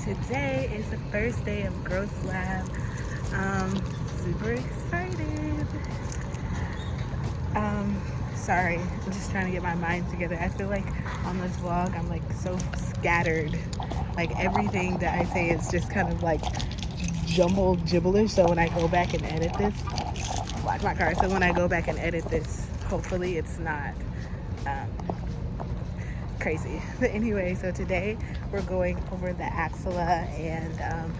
Today is the first day of Growth Lab. Super excited. Sorry, I'm just trying to get my mind together. I feel like on this vlog I'm like so scattered. Like everything that I say is just kind of like jumbled gibberish. So when I go back and edit this, watch my car. So when I go back and edit this, hopefully it's not crazy. But anyway, so today we're going over the axilla and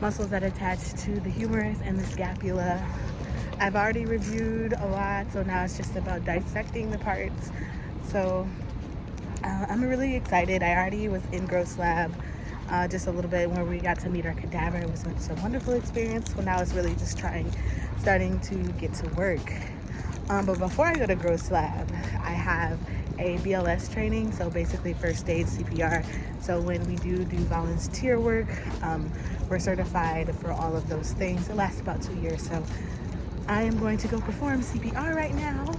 muscles that attach to the humerus and the scapula. I've already reviewed a lot, so now it's just about dissecting the parts. So I'm really excited. I already was in Gross Lab just a little bit where we got to meet our cadaver. It was a wonderful experience. Well, now it's really just starting to get to work. But before I go to Gross Lab, I have a BLS training, so basically first aid CPR. So when we do volunteer work, we're certified for all of those things. It lasts about 2 years, so I am going to go perform CPR right now,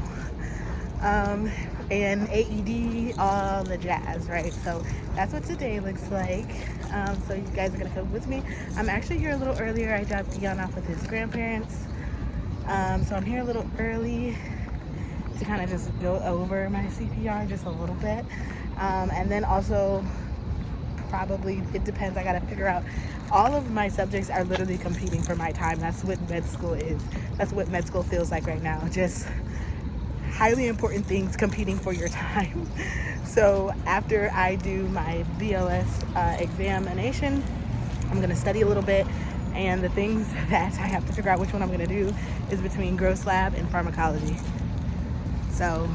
and AED, all the jazz, right? So that's what today looks like. So you guys are gonna come with me. I'm actually here a little earlier. I dropped Dion off with his grandparents, so I'm here a little early to kind of just go over my CPR just a little bit, and then also probably, it depends, I gotta figure out, all of my subjects are literally competing for my time. That's what med school is. That's what med school feels like right now. Just highly important things competing for your time. So after I do my BLS examination, I'm gonna study a little bit, and the things that I have to figure out which one I'm gonna do is between Gross Lab and pharmacology. So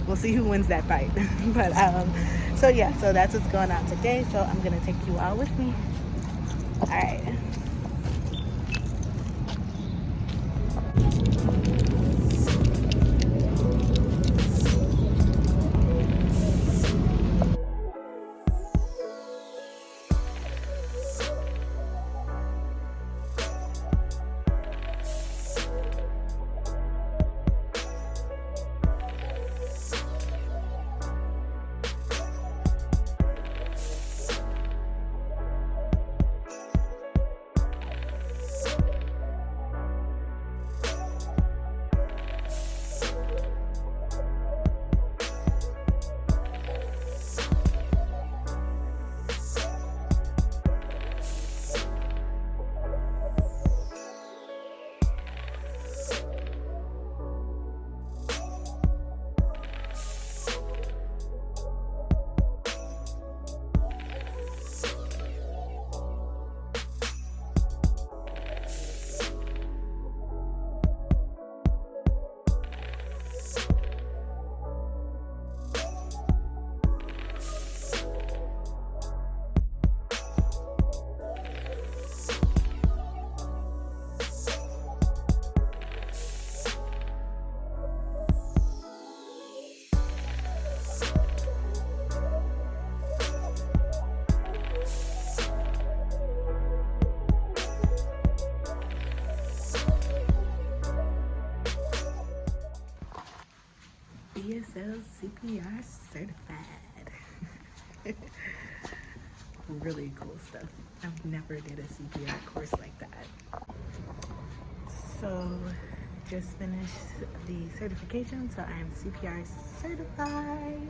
we'll see who wins that fight. But so yeah, so that's what's going on today. So I'm gonna take you all with me. All right. ESL CPR certified. Really cool stuff. I've never did a CPR course like that. So just finished the certification, so I'm CPR certified.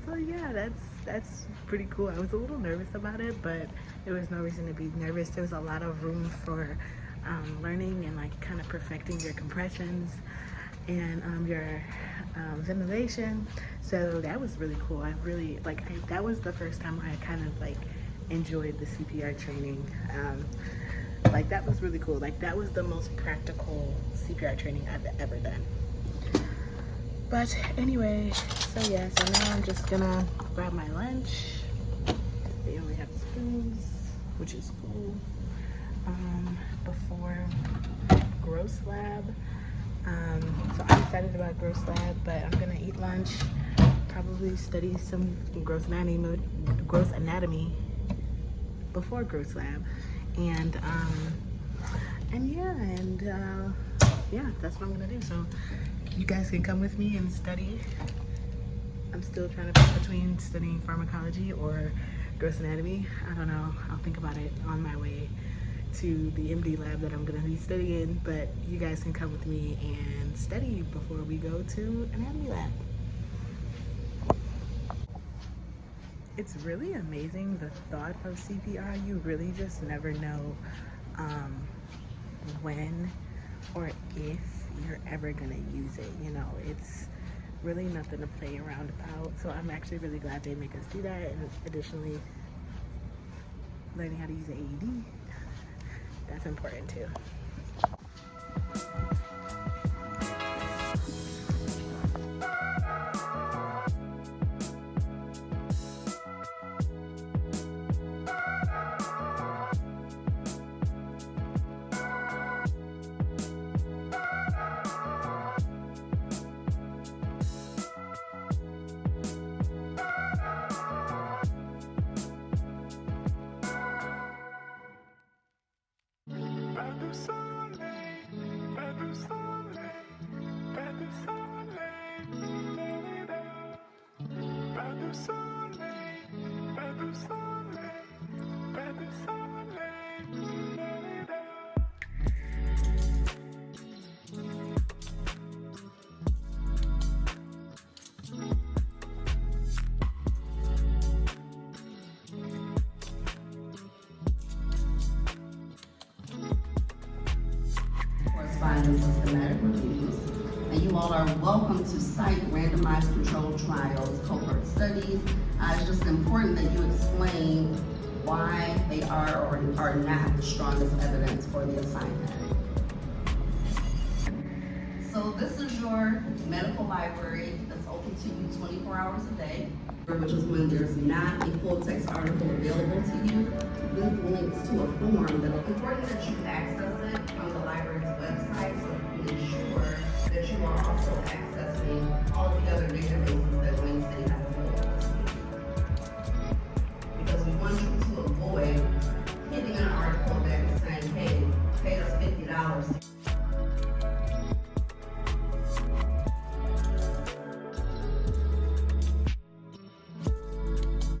So yeah, that's pretty cool. I was a little nervous about it, but there was no reason to be nervous. There was a lot of room for learning and like kind of perfecting your compressions and your ventilation. So that was really cool. I really that was the first time I kind of like enjoyed the CPR training. Like that was really cool. Like that was the most practical CPR training I've ever done. But anyway, so yeah, so now I'm just gonna grab my lunch. They only have spoons, which is cool. Before Gross Lab. So I'm excited about Gross Lab, but I'm gonna eat lunch, probably study some gross anatomy before Gross Lab, and yeah, that's what I'm gonna do. So you guys can come with me and study. I'm still trying to pick between studying pharmacology or gross anatomy. I don't know. I'll think about it on my way to the MD lab that I'm going to be studying, but you guys can come with me and study before we go to anatomy lab. It's really amazing, the thought of CPR. You really just never know when or if you're ever gonna use it. You know, it's really nothing to play around about. So I'm actually really glad they make us do that. And additionally, learning how to use an AED, that's important too. Corresponding systematic reviews, and you all are welcome to cite randomized controlled trials, cohort studies. It's just important that you explain why they are or are not the strongest evidence for the assignment. So this is your medical library that's open to you 24 hours a day, which is when there's not a full text article available to you. This links to a form that it's important that you access it from the library's website so you can ensure that you are also accessing all of the other data